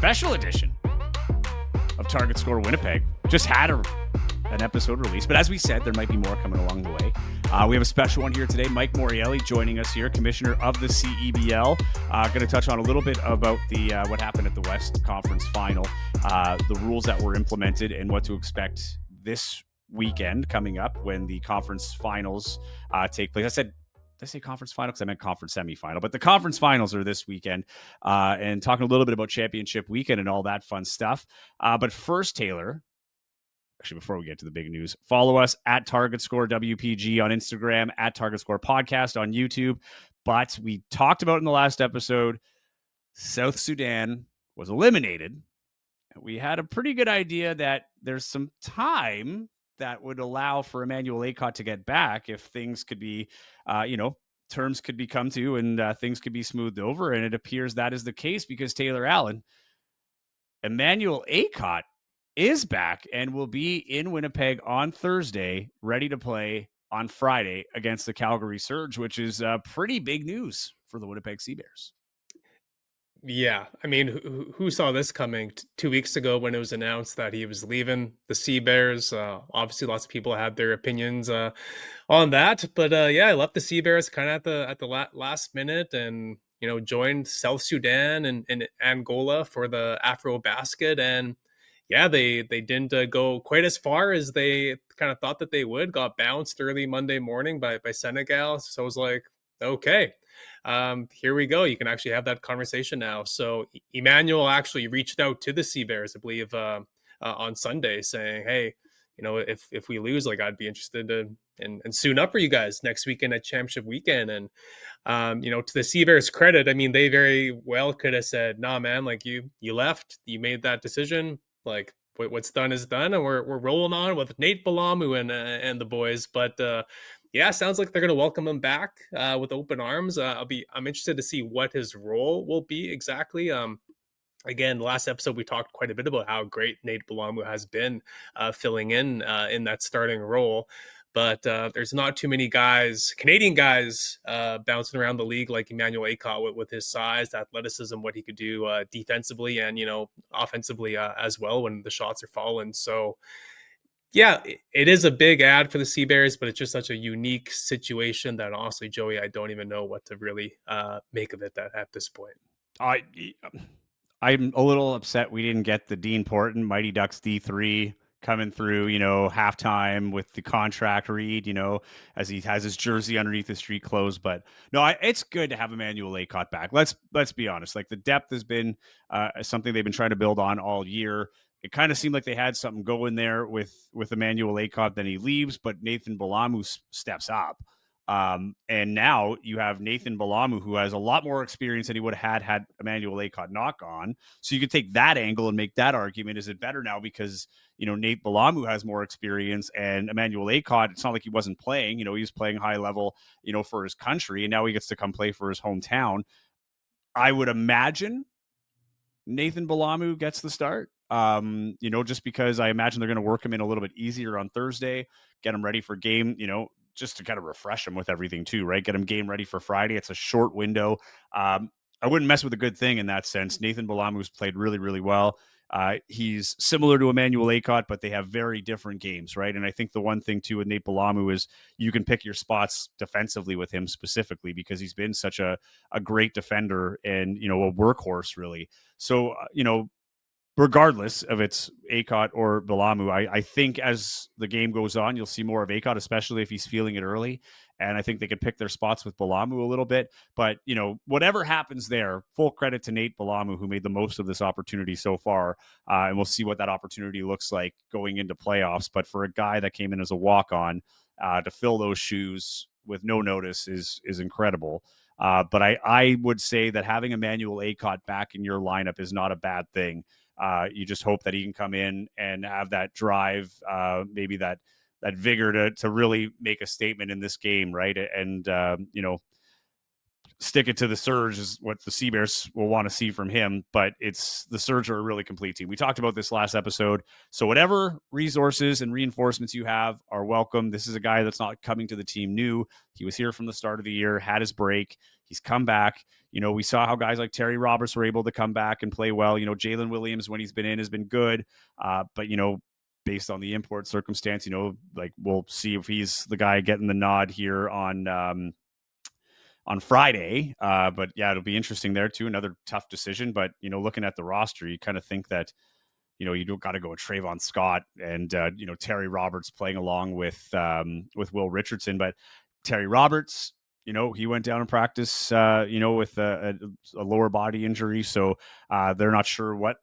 special edition of Target Score Winnipeg. Just had an episode released, but as we said, there might be more coming along the way. We have a special one here today. Mike Morreale joining us here, commissioner of the CEBL. Going to touch on a little bit about the what happened at the West Conference Final, the rules that were implemented, and what to expect this weekend coming up when the conference finals take place. Did I say conference final? Because I meant conference semifinal. But the conference finals are this weekend. And talking a little bit about championship weekend and all that fun stuff. But first, Taylor, actually, before we get to the big news, follow us at Target Score WPG on Instagram, at Target Score Podcast on YouTube. But we talked about in the last episode, South Sudan was eliminated. We had a pretty good idea that there's some time that would allow for Emmanuel Akot to get back if things could be, terms could be come to and things could be smoothed over. And it appears that is the case because Taylor Allen, Emmanuel Akot is back and will be in Winnipeg on Thursday, ready to play on Friday against the Calgary Surge, which is pretty big news for the Winnipeg Sea Bears. Yeah, I mean, who saw this coming 2 weeks ago when it was announced that he was leaving the Sea Bears? Obviously, lots of people had their opinions on that, but I left the Sea Bears kind of at the last minute, and joined South Sudan and Angola for the Afro Basket, and they didn't go quite as far as they kind of thought that they would. Got bounced early Monday morning by Senegal, so I was like, okay. Here we go. You can actually have that conversation now. So Emmanuel actually reached out to the Sea Bears, I believe, on Sunday, saying, "Hey, if we lose, like, I'd be interested to and suit up for you guys next weekend at Championship Weekend." And to the Sea Bears' credit, I mean, they very well could have said, "Nah, man, like you left, you made that decision. Like what's done is done, and we're rolling on with Nate Balamu and the boys." But sounds like they're going to welcome him back with open arms. I'm interested to see what his role will be exactly. Again, last episode we talked quite a bit about how great Nate Balamu has been filling in that starting role. But there's not too many Canadian guys, bouncing around the league like Emmanuel Akot with his size, athleticism, what he could do defensively and offensively as well when the shots are falling. So. Yeah, it is a big ad for the Sea Bears, but it's just such a unique situation that honestly, Joey, I don't even know what to really make of it at this point. I'm a little upset we didn't get the Dean Porton Mighty Ducks D3 coming through, halftime with the contract read, as he has his jersey underneath his street clothes. But no, it's good to have Emmanuel Akot back. Let's be honest. Like, the depth has been something they've been trying to build on all year. It kind of seemed like they had something going there with Emmanuel Akot. Then he leaves, but Nathan Balamu steps up. And now you have Nathan Balamu, who has a lot more experience than he would have had Emmanuel Akot not gone. So you could take that angle and make that argument. Is it better now because, Nate Balamu has more experience and Emmanuel Akot, it's not like he wasn't playing, he was playing high level, for his country, and now he gets to come play for his hometown. I would imagine Nathan Balamu gets the start. Just because I imagine they're going to work him in a little bit easier on Thursday, get him ready for game, just to kind of refresh him with everything too, right? Get him game ready for Friday. It's a short window. I wouldn't mess with a good thing in that sense. Nathan Balamu's played really, really well. He's similar to Emmanuel Akot, but they have very different games, right? And I think the one thing too with Nate Balamu is you can pick your spots defensively with him specifically because he's been such a great defender and, a workhorse really. So, regardless of it's Akot or Balamu, I think as the game goes on, you'll see more of Akot, especially if he's feeling it early. And I think they could pick their spots with Balamu a little bit. But, whatever happens there, full credit to Nate Balamu, who made the most of this opportunity so far. And we'll see what that opportunity looks like going into playoffs. But for a guy that came in as a walk-on to fill those shoes with no notice is incredible. But I would say that having Emmanuel Akot back in your lineup is not a bad thing. You just hope that he can come in and have that drive, maybe that vigor to really make a statement in this game, right? And stick it to the Surge is what the Sea Bears will want to see from him. But the Surge are a really complete team. We talked about this last episode. So whatever resources and reinforcements you have are welcome. This is a guy that's not coming to the team new. He was here from the start of the year, had his break. He's come back. We saw how guys like Terry Roberts were able to come back and play well. Jalen Williams, when he's been in, has been good. But, based on the import circumstance, like we'll see if he's the guy getting the nod here on Friday. But yeah, it'll be interesting there too. Another tough decision. But, looking at the roster, you kind of think that you don't got to go with Trayvon Scott and Terry Roberts playing along with Will Richardson, but Terry Roberts, he went down in practice, with a lower body injury, so they're not sure what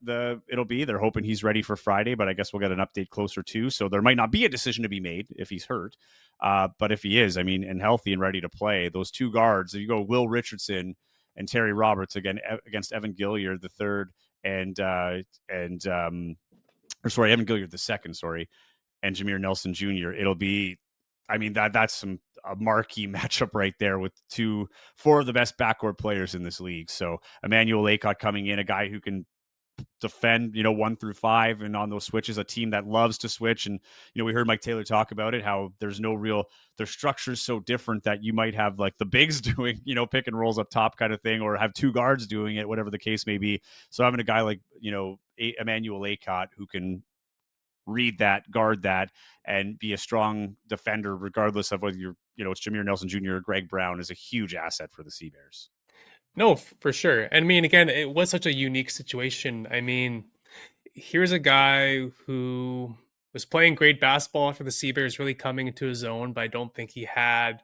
it'll be. They're hoping he's ready for Friday, but I guess we'll get an update closer too. So there might not be a decision to be made if he's hurt, but if he is, I mean, and healthy and ready to play, those two guards, if you go Will Richardson and Terry Roberts again against Evan Gilliard the third and or sorry, Evan Gilliard the second, sorry, and Jameer Nelson Jr. It'll be, I mean, that's a marquee matchup right there with four of the best backcourt players in this league. So Emmanuel Akot coming in, a guy who can defend, 1 through 5, and on those switches, a team that loves to switch. And we heard Mike Taylor talk about it, how their structure is so different that you might have like the bigs doing, pick and rolls up top kind of thing, or have two guards doing it, whatever the case may be. So having a guy like Emmanuel Akot who can read that, guard that, and be a strong defender, regardless of whether it's Jameer Nelson Jr. or Greg Brown, is a huge asset for the Sea Bears. No, for sure. And I mean, again, it was such a unique situation. I mean, here's a guy who was playing great basketball after the Sea Bears really coming into his own, but I don't think he had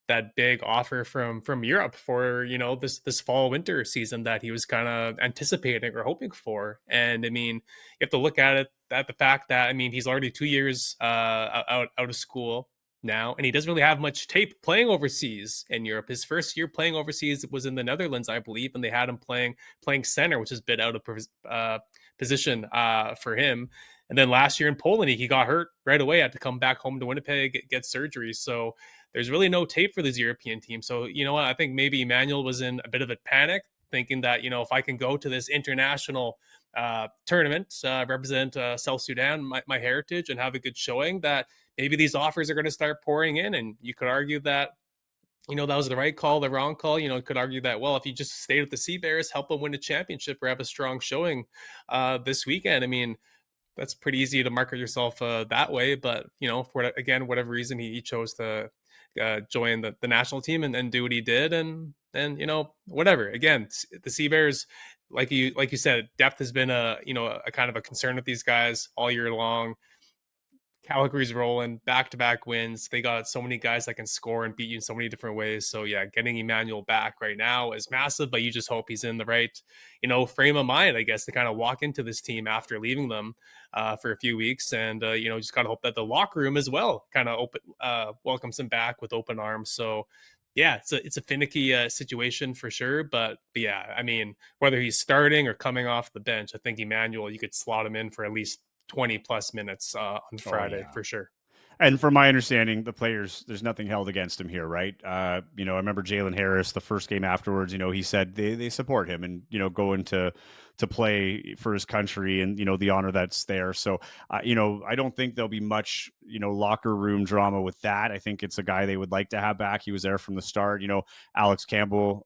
that big offer from Europe for this fall winter season that he was kind of anticipating or hoping for. And I mean, you have to look at it at the fact that I mean he's already 2 years out of school now, and he doesn't really have much tape playing overseas in Europe. His first year playing overseas was in the Netherlands, I believe, and they had him playing center, which is a bit out of position for him. And then last year in Poland, he got hurt right away. Had to come back home to Winnipeg, get surgery. So there's really no tape for these European teams. So you know what? I think maybe Emmanuel was in a bit of a panic, thinking that if I can go to this international tournament, represent South Sudan, my heritage, and have a good showing, that maybe these offers are going to start pouring in. And you could argue that that was the right call, the wrong call. Could argue that, well, if you just stayed with the Sea Bears, help them win a championship or have a strong showing this weekend. I mean, that's pretty easy to market yourself that way. But for again, whatever reason, he chose to join the national team and do what he did, and whatever. Again, the Sea Bears, like you said, depth has been a kind of a concern with these guys all year long. Calgary's rolling, back-to-back wins. They got so many guys that can score and beat you in so many different ways. So yeah, getting Emmanuel back right now is massive, but you just hope he's in the right, frame of mind, I guess, to kind of walk into this team after leaving them for a few weeks. And just gotta hope that the locker room as well kind of welcomes him back with open arms. So yeah, it's a finicky situation for sure. But yeah, I mean, whether he's starting or coming off the bench, I think Emmanuel, you could slot him in for at least 20 plus minutes on Oh Friday yeah. for sure. And from my understanding, the players, there's nothing held against him here, right? I remember Jalen Harris, the first game afterwards, he said they support him and, going to play for his country and, the honor that's there. So, I don't think there'll be much, locker room drama with that. I think it's a guy they would like to have back. He was there from the start. Alex Campbell,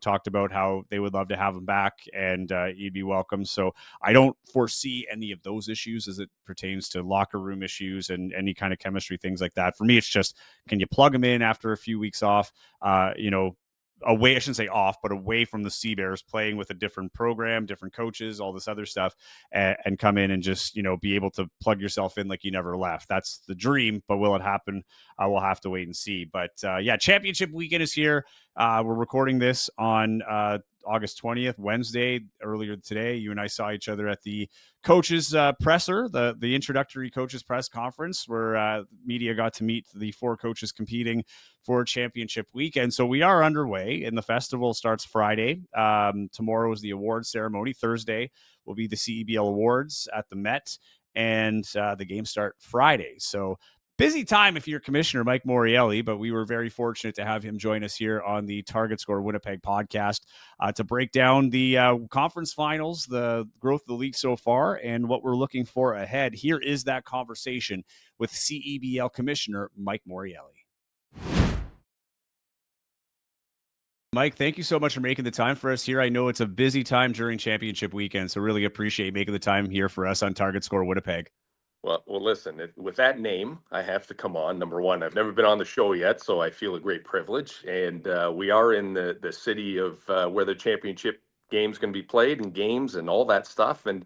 talked about how they would love to have him back and he'd be welcome. So I don't foresee any of those issues as it pertains to locker room issues and any kind of chemistry, things like that. For me, it's just, can you plug him in after a few weeks off? Away, I shouldn't say off, but away from the Sea Bears, playing with a different program, different coaches, all this other stuff, and come in and just, be able to plug yourself in like you never left. That's the dream, but will it happen? We'll have to wait and see. But yeah, championship weekend is here. We're recording this on August 20th, Wednesday. Earlier today, you and I saw each other at the coaches presser, the introductory coaches press conference, where media got to meet the four coaches competing for championship weekend. So we are underway, and the festival starts Friday. Tomorrow is the award ceremony. Thursday will be the CEBL awards at the Met, and the games start Friday. So busy time if you're Commissioner Mike Morreale, but we were very fortunate to have him join us here on the Target Score Winnipeg podcast to break down the conference finals, the growth of the league so far, and what we're looking for ahead. Here is that conversation with CEBL Commissioner Mike Morreale. Mike, thank you so much for making the time for us here. I know it's a busy time during championship weekend, so really appreciate making the time here for us on Target Score Winnipeg. Well, listen, with that name, I have to come on. Number one, I've never been on the show yet, so I feel a great privilege. And we are in the city of where the championship game's going to be played and games and all that stuff. And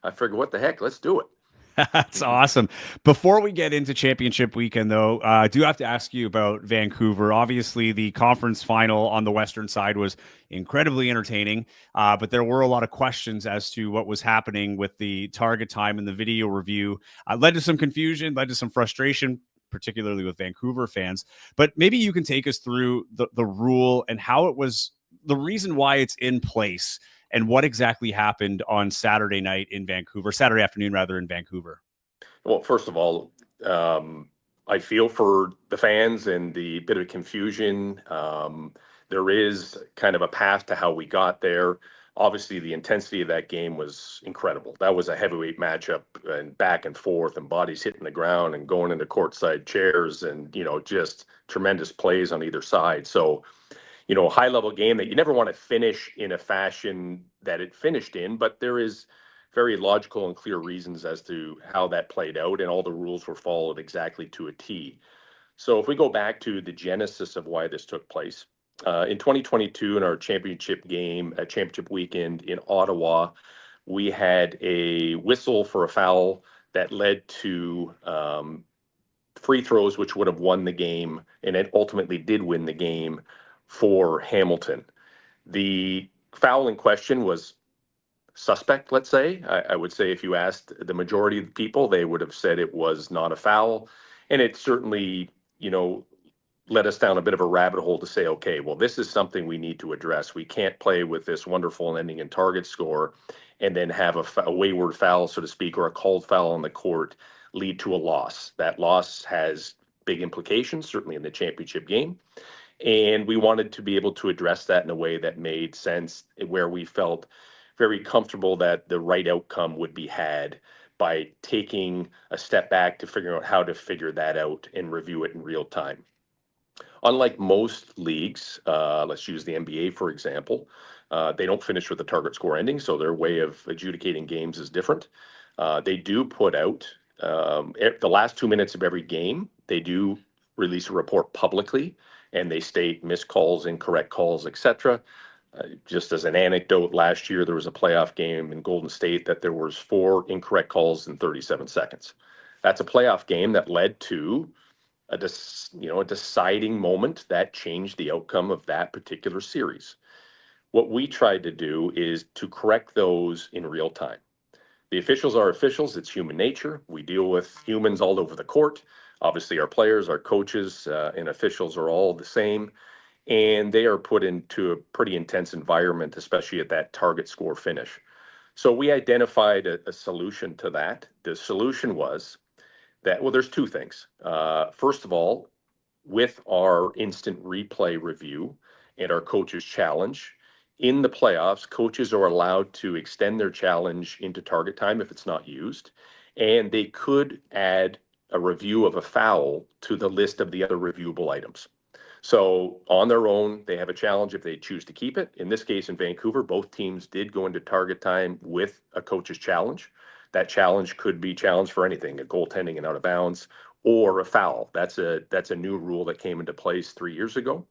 I figured, what the heck, let's do it. That's awesome. Before we get into championship weekend, though, I do have to ask you about Vancouver. Obviously, the conference final on the Western side was incredibly entertaining, but there were a lot of questions as to what was happening with the target time and the video review. Led to some confusion, led to some frustration, particularly with Vancouver fans. But maybe you can take us through the rule and how it was, the reason why it's in place, and what exactly happened on Saturday night in Vancouver, Saturday afternoon, rather, in Vancouver. Well, first of all, I feel for the fans and the bit of confusion. There is kind of a path to how we got there. Obviously, the intensity of that game was incredible. That was a heavyweight matchup and back and forth and bodies hitting the ground and going into courtside chairs and, just tremendous plays on either side. So, high level game that you never want to finish in a fashion that it finished in, but there is very logical and clear reasons as to how that played out, and all the rules were followed exactly to a T. So if we go back to the genesis of why this took place, in 2022, in our championship game, championship weekend in Ottawa, we had a whistle for a foul that led to free throws, which would have won the game, and it ultimately did win the game for Hamilton. The foul in question was suspect, let's say. I would say if you asked the majority of the people, they would have said it was not a foul. And it certainly, led us down a bit of a rabbit hole to say, okay, well, this is something we need to address. We can't play with this wonderful ending in target score and then have a wayward foul, so to speak, or a called foul on the court lead to a loss. That loss has big implications, certainly in the championship game. And we wanted to be able to address that in a way that made sense, where we felt very comfortable that the right outcome would be had by taking a step back to figure out how to figure that out and review it in real time. Unlike most leagues, let's use the NBA for example, they don't finish with a target score ending, so their way of adjudicating games is different. They do put out the last 2 minutes of every game. They do release a report publicly, and they state missed calls, incorrect calls, etc. Just as an anecdote, last year there was a playoff game in Golden State that there was 4 incorrect calls in 37 seconds. That's a playoff game that led to a deciding moment that changed the outcome of that particular series. What we tried to do is to correct those in real time. The officials are officials. It's human nature. We deal with humans all over the court. Obviously, our players, our coaches, and officials are all the same, and they are put into a pretty intense environment, especially at that target score finish. So we identified a solution to that. The solution was that, well, there's two things. First of all, with our instant replay review and our coaches challenge, in the playoffs, coaches are allowed to extend their challenge into target time if it's not used, and they could add a review of a foul to the list of the other reviewable items. So on their own, they have a challenge if they choose to keep it. In this case, in Vancouver, both teams did go into target time with a coach's challenge. That challenge could be challenged for anything, a goaltending and out of bounds, or a foul. That's a new rule that came into place 3 years ago.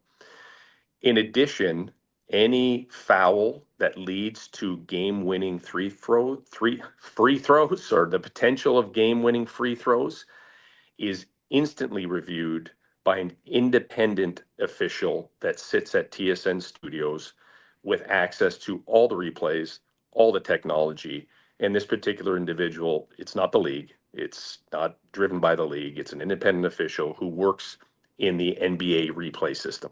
In addition, any foul that leads to game-winning three free throws, or the potential of game-winning free throws, is instantly reviewed by an independent official that sits at TSN Studios with access to all the replays, all the technology. And this particular individual, it's not the league, it's not driven by the league, it's an independent official who works in the NBA replay system.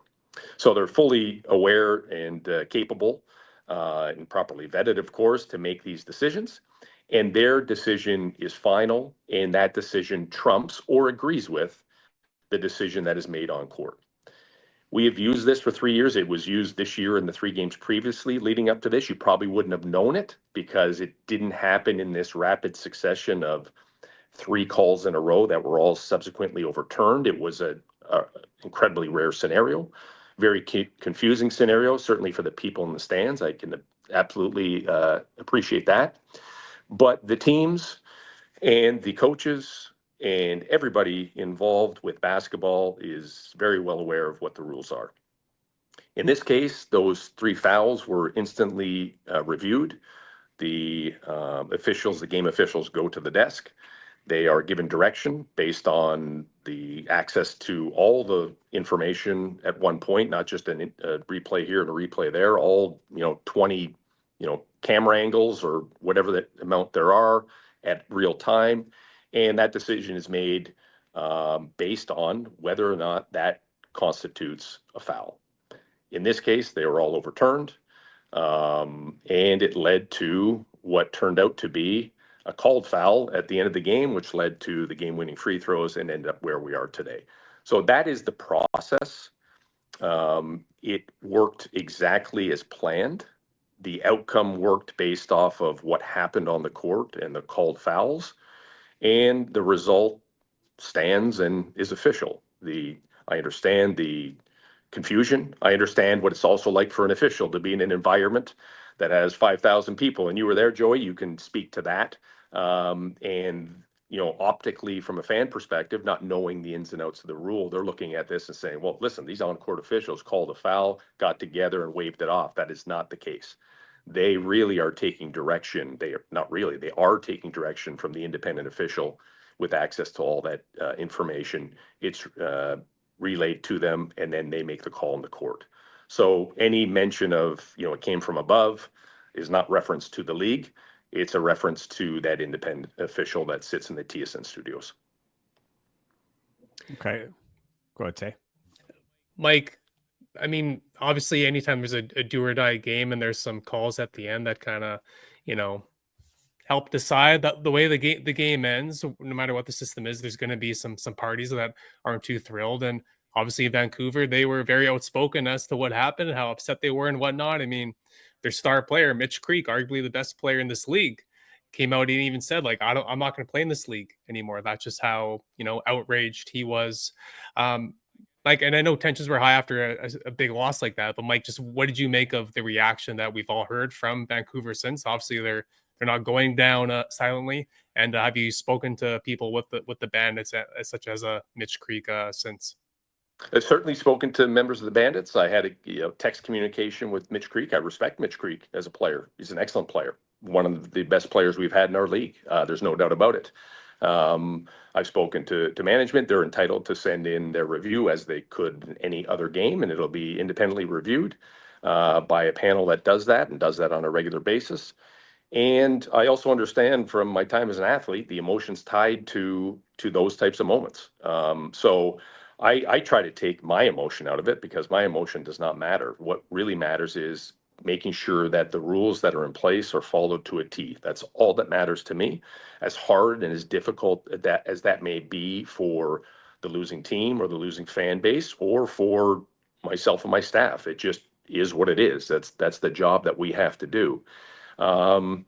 So they're fully aware and capable and properly vetted, of course, to make these decisions. And their decision is final, and that decision trumps or agrees with the decision that is made on court. We have used this for 3 years. It was used this year in the 3 games previously leading up to this. You probably wouldn't have known it because it didn't happen in this rapid succession of 3 calls in a row that were all subsequently overturned. It was a incredibly rare scenario. very confusing scenario, certainly for the people in the stands. I can absolutely appreciate that. But the teams and the coaches and everybody involved with basketball is very well aware of what the rules are. In this case, those 3 fouls were instantly reviewed. The officials, the game officials, go to the desk. They are given direction based on the access to all the information at one point, not just a replay here and a replay there, all 20 camera angles or whatever that amount there are at real time. And that decision is made based on whether or not that constitutes a foul. In this case, they were all overturned. And it led to what turned out to be a called foul at the end of the game, which led to the game-winning free throws and ended up where we are today. So that is the process. It worked exactly as planned. The outcome worked based off of what happened on the court and the called fouls, and the result stands and is official. I understand the confusion. I understand what it's also like for an official to be in an environment that has 5,000 people, and you were there, Joey. You can speak to that. And optically, from a fan perspective, not knowing the ins and outs of the rule, they're looking at this and saying, "Well, listen, these on-court officials called a foul, got together, and waved it off." That is not the case. They really are taking direction. They are not really. They are taking direction from the independent official with access to all that information. It's relayed to them, and then they make the call in the court. So any mention of, it came from above is not reference to the league. It's a reference to that independent official that sits in the TSN studios. Okay. Go ahead, Tay. Mike, I mean, obviously, anytime there's a do or die game and there's some calls at the end that kind of, help decide that the way the game ends, no matter what the system is, there's going to be some parties that aren't too thrilled. And obviously, in Vancouver, they were very outspoken as to what happened, how upset they were, and whatnot. I mean, their star player, Mitch Creek, arguably the best player in this league, came out and even said, like, I'm not going to play in this league anymore. That's just how outraged he was. Like, and I know tensions were high after a big loss like that, but Mike, just what did you make of the reaction that we've all heard from Vancouver since? Obviously, they're not going down silently. And have you spoken to people with the Bandits, such as Mitch Creek, since? I've certainly spoken to members of the Bandits. I had a text communication with Mitch Creek. I respect Mitch Creek as a player. He's an excellent player, one of the best players we've had in our league. There's no doubt about it. I've spoken to management. They're entitled to send in their review as they could in any other game, and it'll be independently reviewed by a panel that does that and does that on a regular basis. And I also understand from my time as an athlete the emotions tied to those types of moments. So I try to take my emotion out of it because my emotion does not matter. What really matters is making sure that the rules that are in place are followed to a T. That's all that matters to me. As hard and as difficult as that may be for the losing team or the losing fan base or for myself and my staff, it just is what it is. That's the job that we have to do. Um,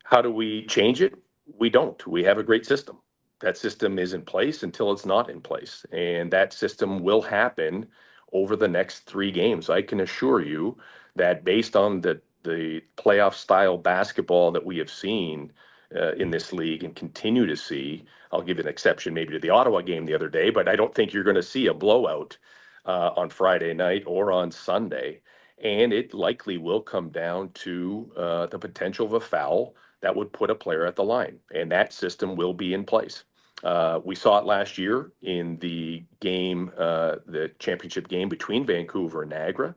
how do we change it? We don't. We have a great system. That system is in place until it's not in place. And that system will happen over the next 3 games. I can assure you that based on the playoff style basketball that we have seen in this league and continue to see, I'll give an exception maybe to the Ottawa game the other day, but I don't think you're going to see a blowout on Friday night or on Sunday. And it likely will come down to the potential of a foul that would put a player at the line, and that system will be in place. We saw it last year in the game, the championship game between Vancouver and Niagara,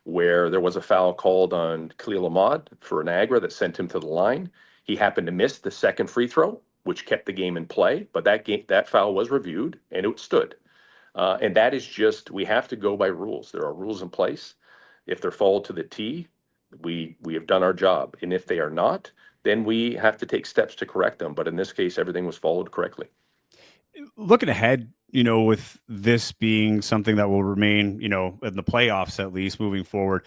where there was a foul called on Khalil Ahmad for Niagara that sent him to the line. He happened to miss the second free throw, which kept the game in play, but that foul was reviewed and it stood. And that is just, we have to go by rules. There are rules in place. If they're followed to the T, we have done our job. And if they are not, then we have to take steps to correct them. But in this case, everything was followed correctly. Looking ahead, with this being something that will remain, in the playoffs at least moving forward,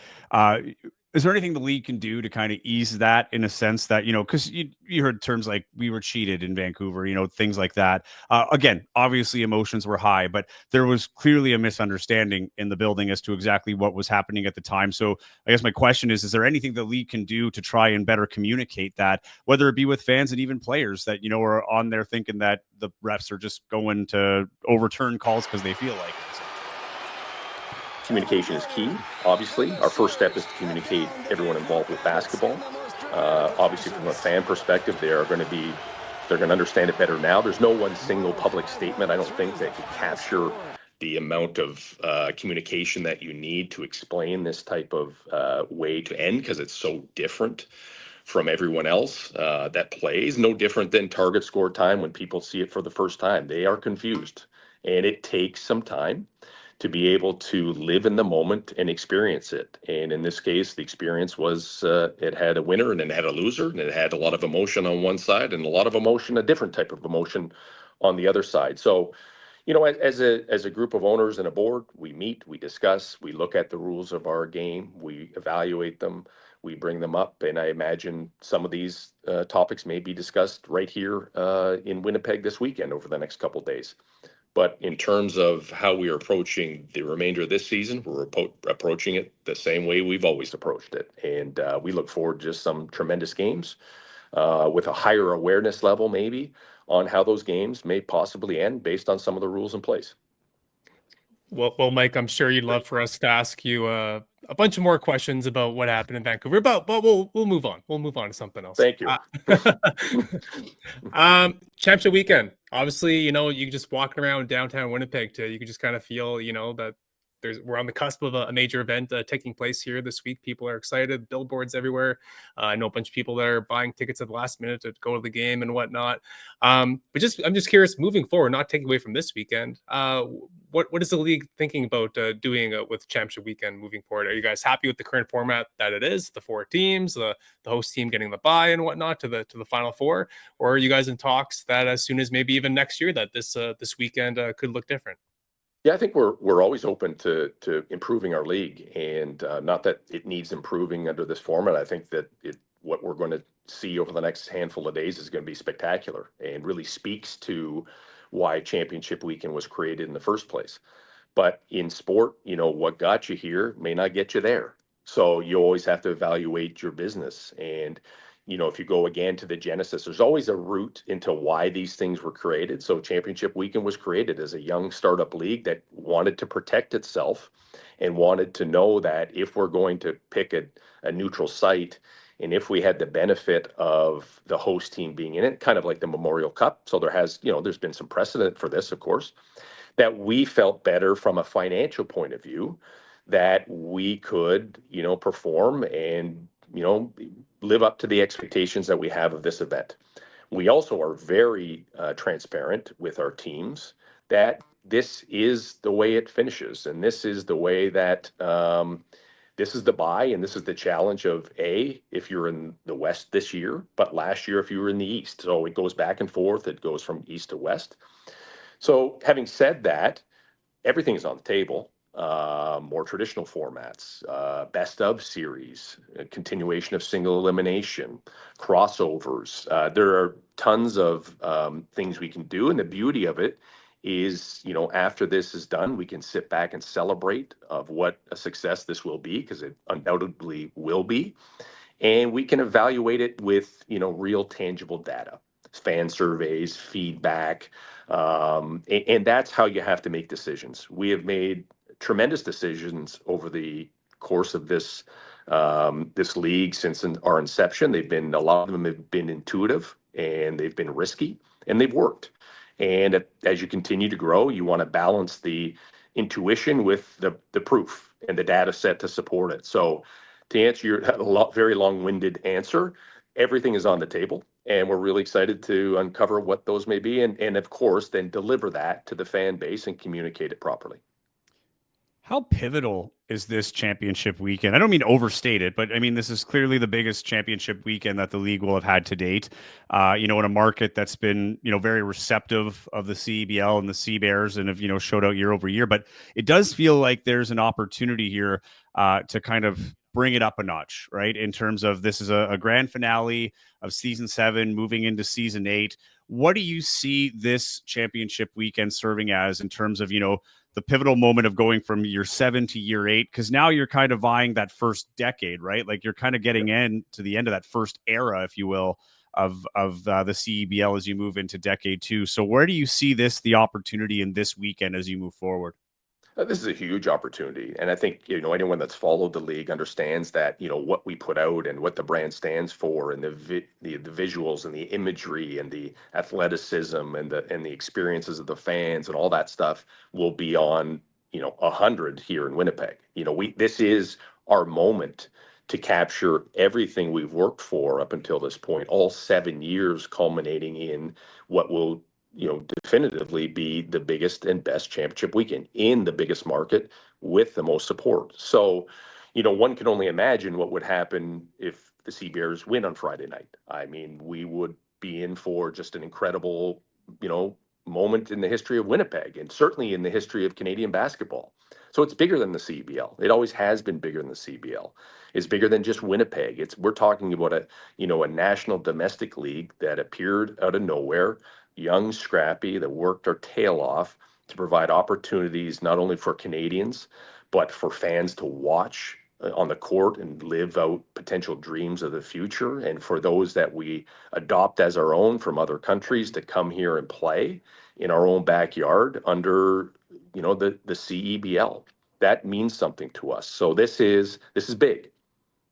Is there anything the league can do to kind of ease that, in a sense that, because you heard terms like we were cheated in Vancouver, things like that. Again, obviously emotions were high, but there was clearly a misunderstanding in the building as to exactly what was happening at the time. So I guess my question is there anything the league can do to try and better communicate that, whether it be with fans and even players that, are on there thinking that the refs are just going to overturn calls because they feel like it? Communication is key. Obviously, our first step is to communicate everyone involved with basketball. Obviously, from a fan perspective, they're going to understand it better now. There's no one single public statement, I don't think, that could capture the amount of communication that you need to explain this type of way to end, because it's so different from everyone else that plays. No different than target score time when people see it for the first time. They are confused, and it takes some time to be able to live in the moment and experience it. And in this case, the experience was it had a winner and it had a loser, and it had a lot of emotion on one side and a lot of emotion, a different type of emotion on the other side. So, as a group of owners and a board, we meet, we discuss, we look at the rules of our game, we evaluate them, we bring them up, and I imagine some of these topics may be discussed right here in Winnipeg this weekend over the next couple of days. But in terms of how we are approaching the remainder of this season, we're approaching it the same way we've always approached it. And we look forward to just some tremendous games with a higher awareness level, maybe, on how those games may possibly end based on some of the rules in place. Well, Mike, I'm sure you'd love for us to ask you a bunch of more questions about what happened in Vancouver, but we'll move on. We'll move on to something else. Thank you. Championship weekend. Obviously, you just walking around downtown Winnipeg, you can just kind of feel, that we're on the cusp of a major event taking place here this week. People are excited, billboards everywhere. I know a bunch of people that are buying tickets at the last minute to go to the game and whatnot. But I'm just curious, moving forward, not taking away from this weekend, what is the league thinking about doing with championship weekend moving forward? Are you guys happy with the current format that it is, the 4 teams, the host team getting the bye and whatnot to the final 4, or are you guys in talks that as soon as maybe even next year that this weekend could look different? Yeah, I think we're always open to improving our league, and not that it needs improving under this format. I think that what we're going to see over the next handful of days is going to be spectacular and really speaks to why championship weekend was created in the first place. But in sport, what got you here may not get you there. So you always have to evaluate your business. And, if you go again to the genesis, there's always a route into why these things were created. So Championship Weekend was created as a young startup league that wanted to protect itself and wanted to know that if we're going to pick a neutral site, and if we had the benefit of the host team being in it, kind of like the Memorial Cup. So there's been some precedent for this, of course, that we felt better from a financial point of view, that we could, perform and, live up to the expectations that we have of this event. We also are very transparent with our teams that this is the way it finishes, and this is the way that this is the buy, and this is the challenge of if you're in the West this year, but last year if you were in the East. So it goes back and forth. It goes from East to West. So having said that, everything is on the table. More traditional formats, best of series, continuation of single elimination, crossovers. There are tons of things we can do. And the beauty of it is, after this is done, we can sit back and celebrate of what a success this will be, because it undoubtedly will be. And we can evaluate it with, real tangible data, fan surveys, feedback. And that's how you have to make decisions. We have made tremendous decisions over the course of this league since our inception. A lot of them have been intuitive, and they've been risky, and they've worked. And as you continue to grow, you want to balance the intuition with the proof and the data set to support it. So to answer your very long-winded answer, everything is on the table, and we're really excited to uncover what those may be, and of course, then deliver that to the fan base and communicate it properly. How pivotal is this championship weekend? I don't mean to overstate it, but I mean, this is clearly the biggest championship weekend that the league will have had to date. In a market that's been, very receptive of the CEBL and the Sea Bears and have, showed out year over year. But it does feel like there's an opportunity here to kind of bring it up a notch, right? In terms of this is a grand finale of season 7, moving into season 8. What do you see this championship weekend serving as in terms of, the pivotal moment of going from year 7 to year 8? Because now you're kind of eyeing that first decade, right? Like you're kind of getting in to the end of that first era, if you will, of the CEBL as you move into decade 2. So where do you see the opportunity in this weekend as you move forward? This is a huge opportunity, and I think anyone that's followed the league understands that what we put out and what the brand stands for, and the visuals and the imagery and the athleticism and the experiences of the fans and all that stuff will be on 100 here in Winnipeg. We this is our moment to capture everything we've worked for up until this point, all 7 years culminating in what will definitively be the biggest and best championship weekend in the biggest market with the most support. So, one can only imagine what would happen if the Sea Bears win on Friday night. I mean, we would be in for just an incredible, moment in the history of Winnipeg and certainly in the history of Canadian basketball. So it's bigger than the CBL. It always has been bigger than the CBL. It's bigger than just Winnipeg. We're talking about a national domestic league that appeared out of nowhere, young, scrappy, that worked our tail off to provide opportunities not only for Canadians, but for fans to watch on the court and live out potential dreams of the future. And for those that we adopt as our own from other countries to come here and play in our own backyard under, the CEBL. That means something to us. So this is big.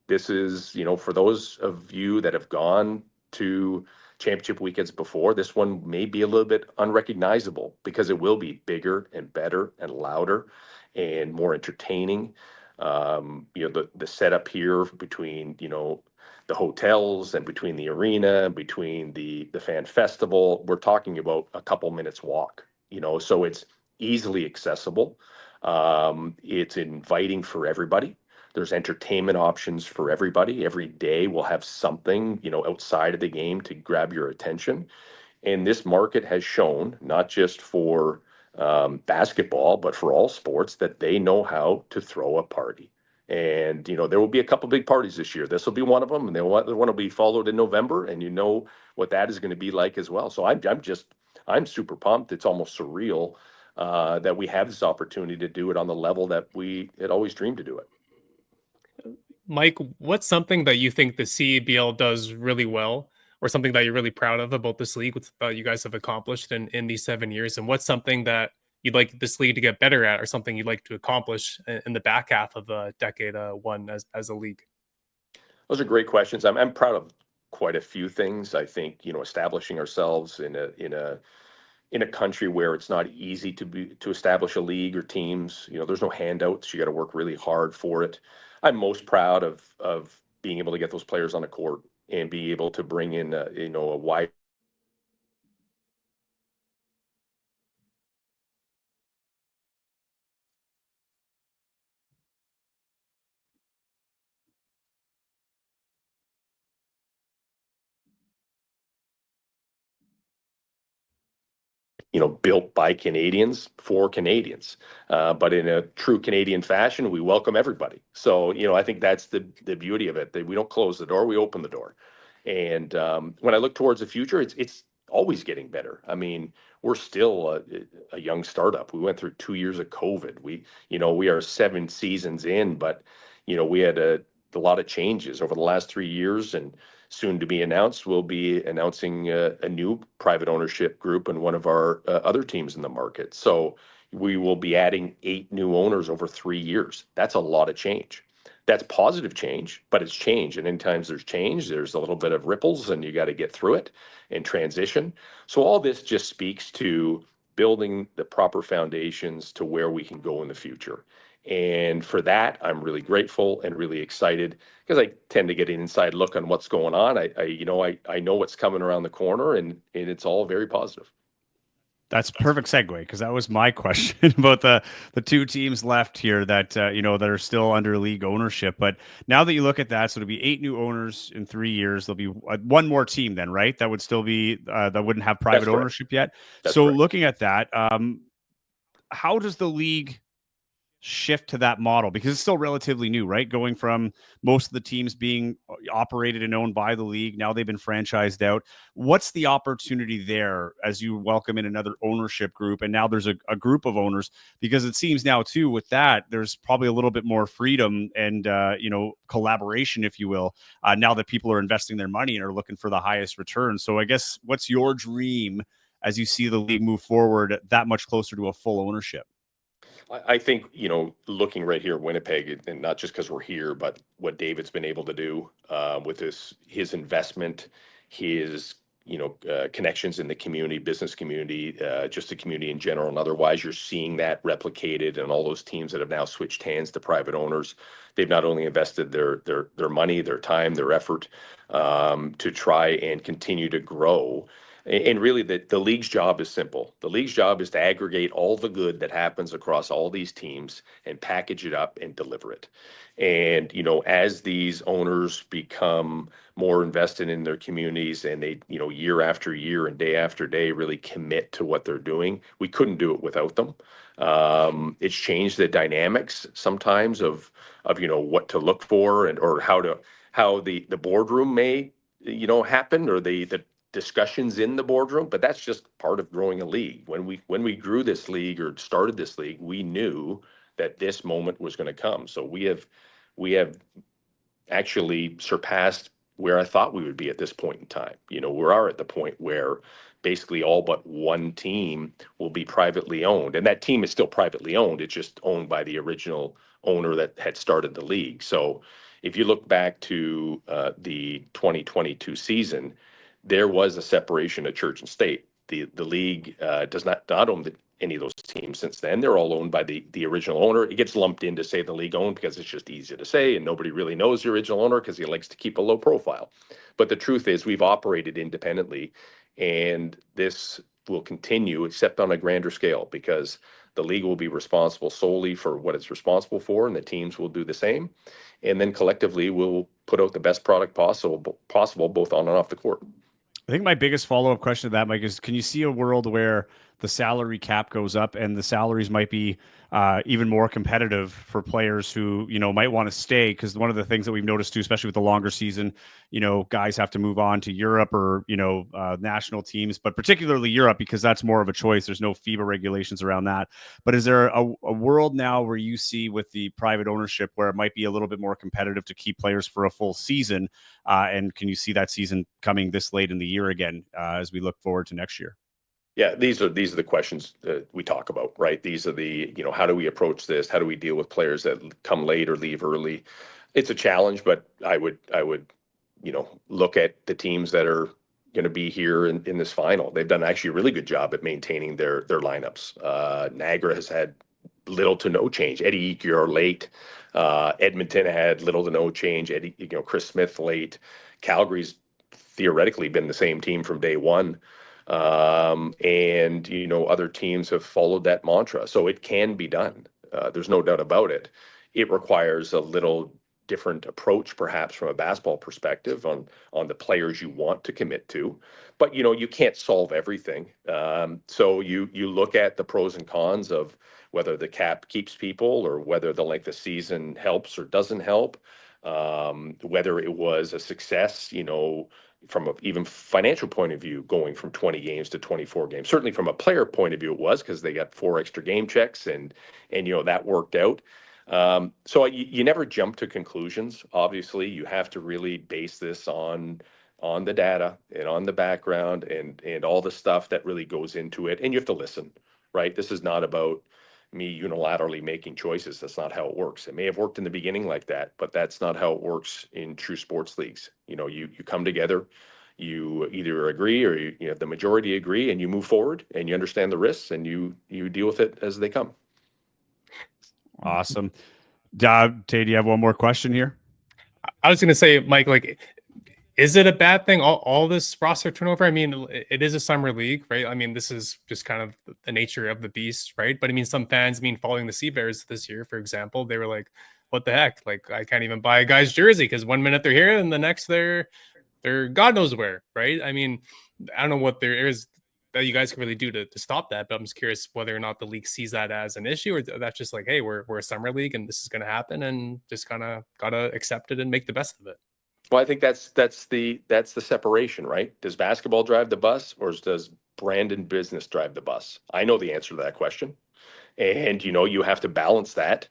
This is, for those of you that have gone to championship weekends before, this one may be a little bit unrecognizable because it will be bigger and better and louder and more entertaining. The setup here between, the hotels and between the arena and between the fan festival, we're talking about a couple minutes walk, so it's easily accessible. It's inviting for everybody. There's entertainment options for everybody. Every day we'll have something, outside of the game to grab your attention. And this market has shown, not just for basketball, but for all sports, that they know how to throw a party. And there will be a couple big parties this year. This will be one of them, and the one will be followed in November. And what that is going to be like as well. So I'm super pumped. It's almost surreal that we have this opportunity to do it on the level that we had always dreamed to do it. Mike, what's something that you think the CEBL does really well, or something that you're really proud of about this league, that you guys have accomplished in these 7 years? And what's something that you'd like this league to get better at, or something you'd like to accomplish in the back half of decade one as a league? Those are great questions. I'm proud of quite a few things. I think establishing ourselves in a country where it's not easy to establish a league or teams. There's no handouts. You got to work really hard for it. I'm most proud of being able to get those players on the court and be able to bring in a wide built by Canadians for Canadians. But in a true Canadian fashion, we welcome everybody. So, I think that's the beauty of it, that we don't close the door, we open the door. And when I look towards the future, it's always getting better. I mean, we're still a young startup. We went through 2 years of COVID. We are 7 seasons in, but, we had a lot of changes over the last 3 years, and soon to be announced, we'll be announcing a new private ownership group and one of our other teams in the market. So we will be adding 8 new owners over 3 years. That's a lot of change. That's positive change, but it's change. And anytime there's change, there's a little bit of ripples, and you got to get through it and transition. So all this just speaks to building the proper foundations to where we can go in the future. And for that, I'm really grateful and really excited because I tend to get an inside look on what's going on. I know what's coming around the corner, and it's all very positive. That's perfect segue, because that was my question about the two teams left here that that are still under league ownership. But now that you look at that, so it'll be 8 new owners in 3 years. There'll be one more team then, right? That would still be that wouldn't have That's private correct. ownership yet. That's So correct. looking at that, how does the league shift to that model? Because it's still relatively new, right? Going from most of the teams being operated and owned by the league, now they've been franchised out. What's the opportunity there as you welcome in another ownership group? And now there's a group of owners, because it seems now too with that, there's probably a little bit more freedom and, collaboration, if you will, now that people are investing their money and are looking for the highest return. So I guess what's your dream as you see the league move forward that much closer to a full ownership? I think, looking right here, Winnipeg, and not just because we're here, but what David's been able to do with his investment, his connections in the community, business community, just the community in general, and otherwise, you're seeing that replicated, and all those teams that have now switched hands to private owners. They've not only invested their money, their time, their effort to try and continue to grow. And really, the league's job is simple. The league's job is to aggregate all the good that happens across all these teams and package it up and deliver it. And, as these owners become more invested in their communities and they, year after year and day after day really commit to what they're doing, we couldn't do it without them. It's changed the dynamics sometimes of what to look for and or how the boardroom may happen, or the discussions in the boardroom, but that's just part of growing a league. When we grew this league or started this league, we knew that this moment was going to come. So we have actually surpassed where I thought we would be at this point in time. We are at the point where basically all but one team will be privately owned, and that team is still privately owned. It's just owned by the original owner that had started the league. So if you look back to the 2022 season, there was a separation of church and state. The league does not own any of those teams since then. They're all owned by the original owner. It gets lumped in to say the league owned because it's just easy to say, and nobody really knows the original owner because he likes to keep a low profile. But the truth is, we've operated independently, and this will continue, except on a grander scale, because the league will be responsible solely for what it's responsible for, and the teams will do the same. And then collectively, we'll put out the best product possible, both on and off the court. I think my biggest follow up question to that, Mike, is can you see a world where the salary cap goes up and the salaries might be even more competitive for players who might want to stay? Because one of the things that we've noticed too, especially with the longer season, guys have to move on to Europe or national teams, but particularly Europe because that's more of a choice. There's no FIBA regulations around that. But is there a world now where you see with the private ownership where it might be a little bit more competitive to keep players for a full season? And can you see that season coming this late in the year again as we look forward to next year? Yeah, these are the questions that we talk about, right? These are the, how do we approach this? How do we deal with players that come late or leave early? It's a challenge, but I would, look at the teams that are going to be here in this final. They've done actually a really good job at maintaining their lineups. Niagara has had little to no change. Eddie Ekiyor late. Edmonton had little to no change. Chris Smith late. Calgary's theoretically been the same team from day one. And other teams have followed that mantra, so it can be done. There's no doubt about it. It requires a little different approach, perhaps from a basketball perspective, on the players you want to commit to. But you can't solve everything. So you look at the pros and cons of whether the cap keeps people or whether the length of season helps or doesn't help. Whether it was a success, from a even financial point of view, going from 20 games to 24 games. Certainly from a player point of view, it was, because they got 4 extra game checks and that worked out. So you never jump to conclusions. Obviously, you have to really base this on the data and on the background and all the stuff that really goes into it. And you have to listen, right? This is not about me unilaterally making choices. That's not how it works. It may have worked in the beginning like that, but that's not how it works in true sports leagues. You come together, you either agree or you have the majority agree, and you move forward and you understand the risks and you deal with it as they come. Awesome. Tay, do you have one more question here? I was going to say, Mike, like, is it a bad thing, all this roster turnover? I mean, it is a summer league, right? I mean, this is just kind of the nature of the beast, right? But I mean, some fans, following the Sea Bears this year, for example, they were like, what the heck? Like, I can't even buy a guy's jersey because one minute they're here and the next they're God knows where, right? I mean, I don't know what there is. that you guys can really do to stop that. But I'm just curious whether or not the league sees that as an issue, or that's just like, hey, we're a summer league and this is going to happen, and just kind of gotta accept it and make the best of it. Well, I think that's the separation, right? Does basketball drive the bus, or does brand and business drive the bus? I know the answer to that question. And you have to balance that,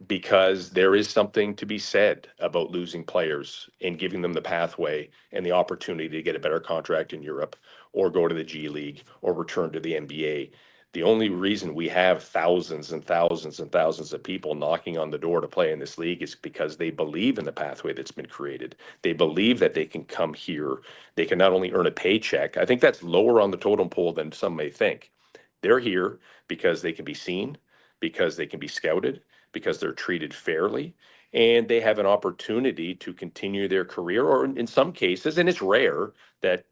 because there is something to be said about losing players and giving them the pathway and the opportunity to get a better contract in Europe, or go to the G League, or return to the NBA. The only reason we have thousands and thousands and thousands of people knocking on the door to play in this league is because they believe in the pathway that's been created. They believe that they can come here. They can not only earn a paycheck. I think that's lower on the totem pole than some may think. They're here because they can be seen, because they can be scouted, because they're treated fairly, and they have an opportunity to continue their career, or in some cases, and it's rare that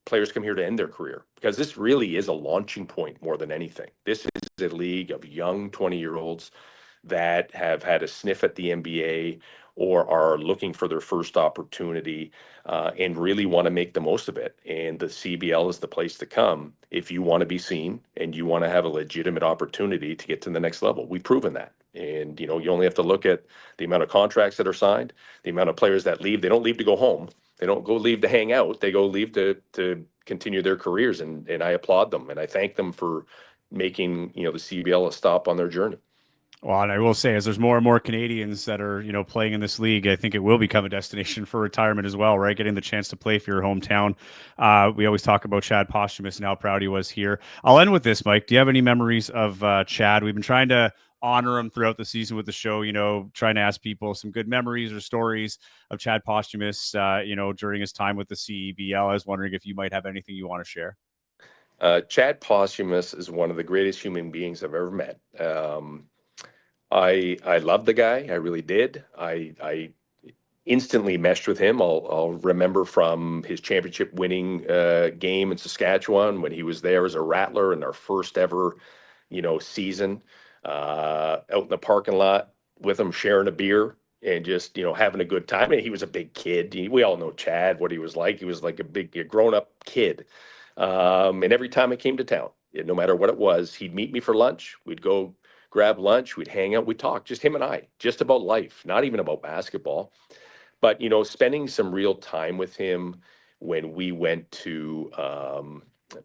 players come here to end their career, because this really is a launching point more than anything. This is a league of young 20-year-olds that have had a sniff at the NBA, or are looking for their first opportunity, and really want to make the most of it. And the CBL is the place to come if you want to be seen and you want to have a legitimate opportunity to get to the next level. We've proven that. And you only have to look at the amount of contracts that are signed, the amount of players that leave. They don't leave to go home. They don't go leave to hang out. They go leave to continue their careers. And I applaud them and I thank them for making the CBL a stop on their journey. Well, and I will say, as there's more and more Canadians that are, playing in this league, I think it will become a destination for retirement as well, right? Getting the chance to play for your hometown. We always talk about Chad Posthumous and how proud he was here. I'll end with this, Mike. Do you have any memories of Chad? We've been trying to honor him throughout the season with the show, trying to ask people some good memories or stories of Chad Posthumous, during his time with the CEBL. I was wondering if you might have anything you want to share. Chad Posthumous is one of the greatest human beings I've ever met. I loved the guy. I really did. I instantly meshed with him. I'll remember from his championship winning game in Saskatchewan when he was there as a Rattler in our first ever season, out in the parking lot with him, sharing a beer and just having a good time. And he was a big kid. We all know Chad, what he was like. He was like a grown up kid. And every time I came to town, no matter what it was, he'd meet me for lunch. We'd go grab lunch. We'd hang out. We'd talk, just him and I, just about life, not even about basketball. But spending some real time with him when we went to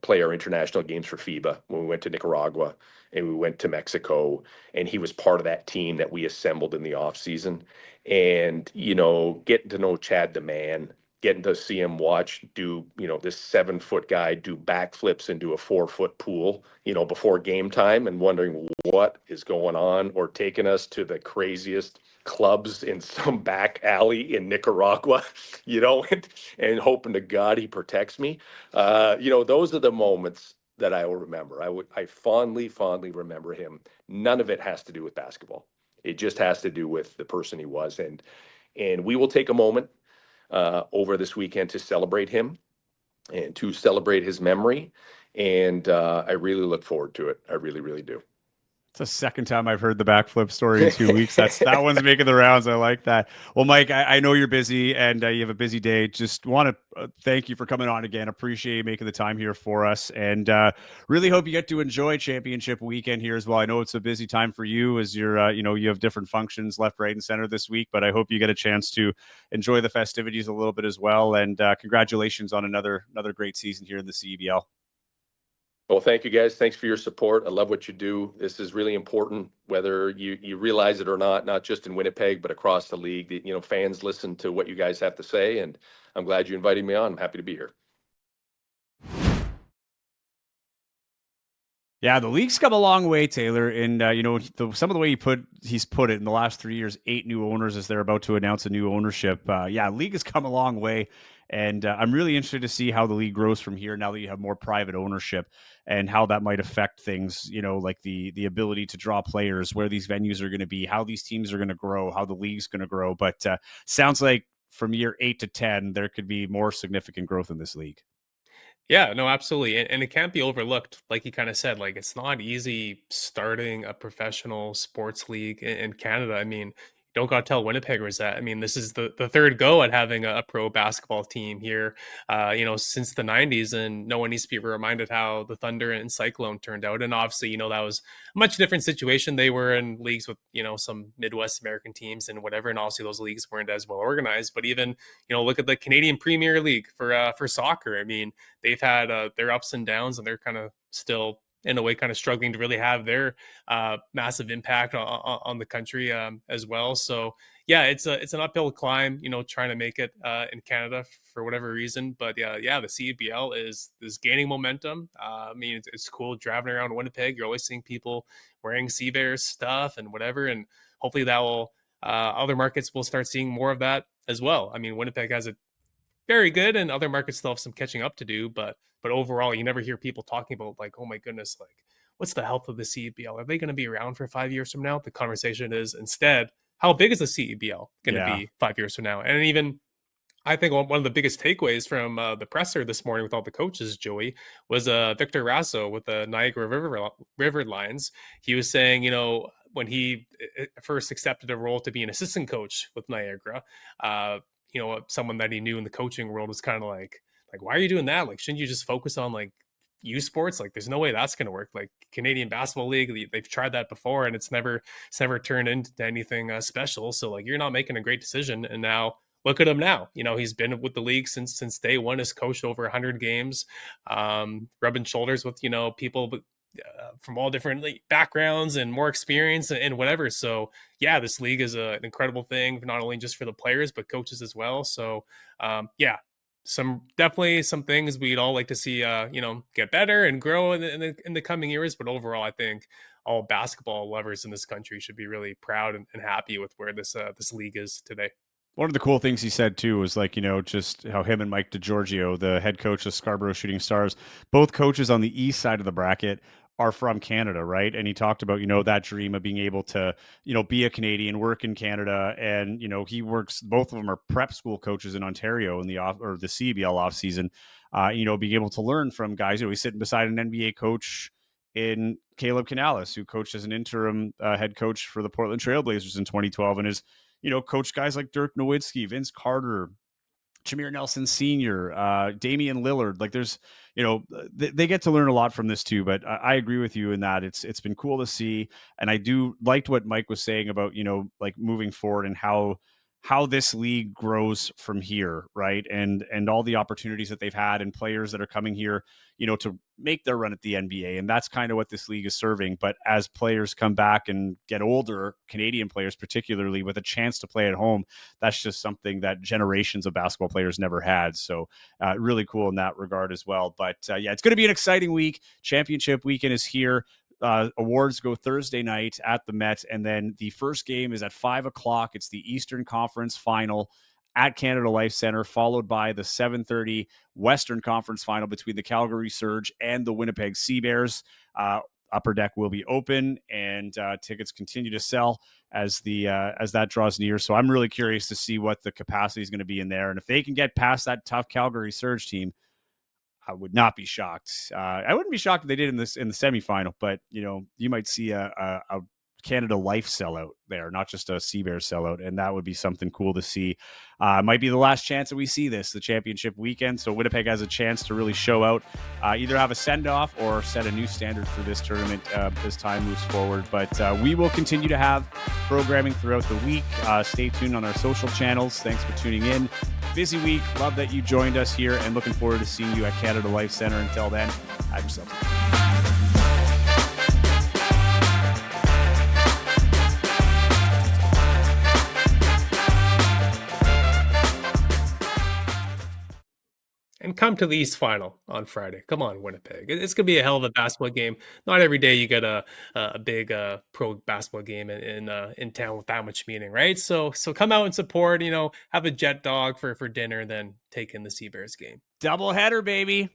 play our international games for FIBA, when we went to Nicaragua and we went to Mexico, and he was part of that team that we assembled in the off season. And getting to know Chad the man, getting to see him watch do this 7-foot guy do backflips into a 4-foot pool before game time, and wondering what is going on, or taking us to the craziest clubs in some back alley in Nicaragua, and hoping to God he protects me. Those are the moments that I will remember. I fondly, fondly remember him. None of it has to do with basketball. It just has to do with the person he was. And we will take a moment over this weekend to celebrate him and to celebrate his memory. And I really look forward to it. I really, really do. It's the second time I've heard the backflip story in 2 weeks. That one's making the rounds. I like that. Well, Mike, I know you're busy and you have a busy day. Just want to thank you for coming on again. Appreciate you making the time here for us, and really hope you get to enjoy championship weekend here as well. I know it's a busy time for you as you're, you have different functions left, right, and center this week, but I hope you get a chance to enjoy the festivities a little bit as well. And congratulations on another great season here in the CEBL. Well, thank you guys. Thanks for your support. I love what you do. This is really important, whether you realize it or not just in Winnipeg, but across the league. Fans listen to what you guys have to say, and I'm glad you invited me on. I'm happy to be here. Yeah, the league's come a long way, Taylor. And some of the way he's put it in the last 3 years, 8 new owners as they're about to announce a new ownership. League has come a long way, and I'm really interested to see how the league grows from here now that you have more private ownership, and how that might affect things. Like the ability to draw players, where these venues are going to be, how these teams are going to grow, how the league's going to grow. But sounds like from year 8 to 10, there could be more significant growth in this league. Yeah, no, absolutely. And it can't be overlooked. Like you kind of said, like it's not easy starting a professional sports league in Canada. I mean, don't got to tell Winnipeggers that. I mean, this is the third go at having a pro basketball team here, since the 90s. And no one needs to be reminded how the Thunder and Cyclone turned out. And obviously, that was a much different situation. They were in leagues with, some Midwest American teams and whatever. And obviously, those leagues weren't as well organized. But even, look at the Canadian Premier League for soccer. I mean, they've had their ups and downs, and they're kind of still in a way kind of struggling to really have their massive impact on the country as well. So yeah, it's an uphill climb, trying to make it in Canada for whatever reason. But yeah, the CEBL is gaining momentum. I mean, it's cool driving around Winnipeg. You're always seeing people wearing Sea Bears stuff and whatever, and hopefully that will other markets will start seeing more of that as well. I mean, Winnipeg has a very good, and other markets still have some catching up to do. But overall, you never hear people talking about like, oh my goodness, like what's the health of the CEBL? Are they going to be around for 5 years from now? The conversation is instead, how big is the CEBL going to Yeah. be 5 years from now? And even I think one of the biggest takeaways from the presser this morning with all the coaches, Joey, was Victor Rasso with the Niagara River Lions. He was saying, when he first accepted a role to be an assistant coach with Niagara, someone that he knew in the coaching world was kind of like, why are you doing that? Like, shouldn't you just focus on like U sports? Like, there's no way that's going to work. Like Canadian Basketball League, they've tried that before, and it's never turned into anything special. So like, you're not making a great decision, and now look at him now. He's been with the league since day one. Has coached over 100 games, rubbing shoulders with people from all different backgrounds and more experience and whatever. So yeah, this league is an incredible thing, not only just for the players but coaches as well. So yeah, definitely some things we'd all like to see get better and grow in the coming years. But overall, I think all basketball lovers in this country should be really proud and happy with where this league is today. One of the cool things he said too was like, just how him and Mike DeGiorgio, the head coach of Scarborough Shooting Stars, both coaches on the east side of the bracket, are from Canada, right? And he talked about, that dream of being able to, be a Canadian, work in Canada. And, he works, both of them are prep school coaches in Ontario in the CEBL off season, being able to learn from guys. He's sitting beside an NBA coach in Caleb Canales, who coached as an interim head coach for the Portland Trailblazers in 2012 and is, coach guys like Dirk Nowitzki, Vince Carter, Jameer Nelson Sr., Damian Lillard. Like there's, they get to learn a lot from this too. But I agree with you in that it's been cool to see. And I do liked what Mike was saying about, like moving forward and how this league grows from here, right? And all the opportunities that they've had and players that are coming here, to make their run at the NBA. And that's kind of what this league is serving. But as players come back and get older, Canadian players particularly, with a chance to play at home, that's just something that generations of basketball players never had. So really cool in that regard as well. But yeah, it's going to be an exciting week. Championship weekend is here. Awards go Thursday night at the Met, and then the first game is at 5:00. It's the Eastern Conference Final at Canada Life Center, followed by the 7:30 Western Conference Final between the Calgary Surge and the Winnipeg Sea Bears. Upper Deck will be open, and tickets continue to sell as that draws near. So I'm really curious to see what the capacity is going to be in there, and if they can get past that tough Calgary Surge team, I would not be shocked. I wouldn't be shocked if they did in the semifinal, but you might see a Canada Life sellout there, not just a Sea Bears sellout, and that would be something cool to see. Might be the last chance that we see the championship weekend. So Winnipeg has a chance to really show out, either have a send off or set a new standard for this tournament as time moves forward. But we will continue to have programming throughout the week. Stay tuned on our social channels. Thanks for tuning in. Busy week. Love that you joined us here, and looking forward to seeing you at Canada Life Center. Until then, have yourself a good one. And come to the East Final on Friday. Come on, Winnipeg. It's going to be a hell of a basketball game. Not every day you get a big pro basketball game in town with that much meaning, right? So come out and support, have a jet dog for dinner, then take in the Sea Bears game. Double header, baby.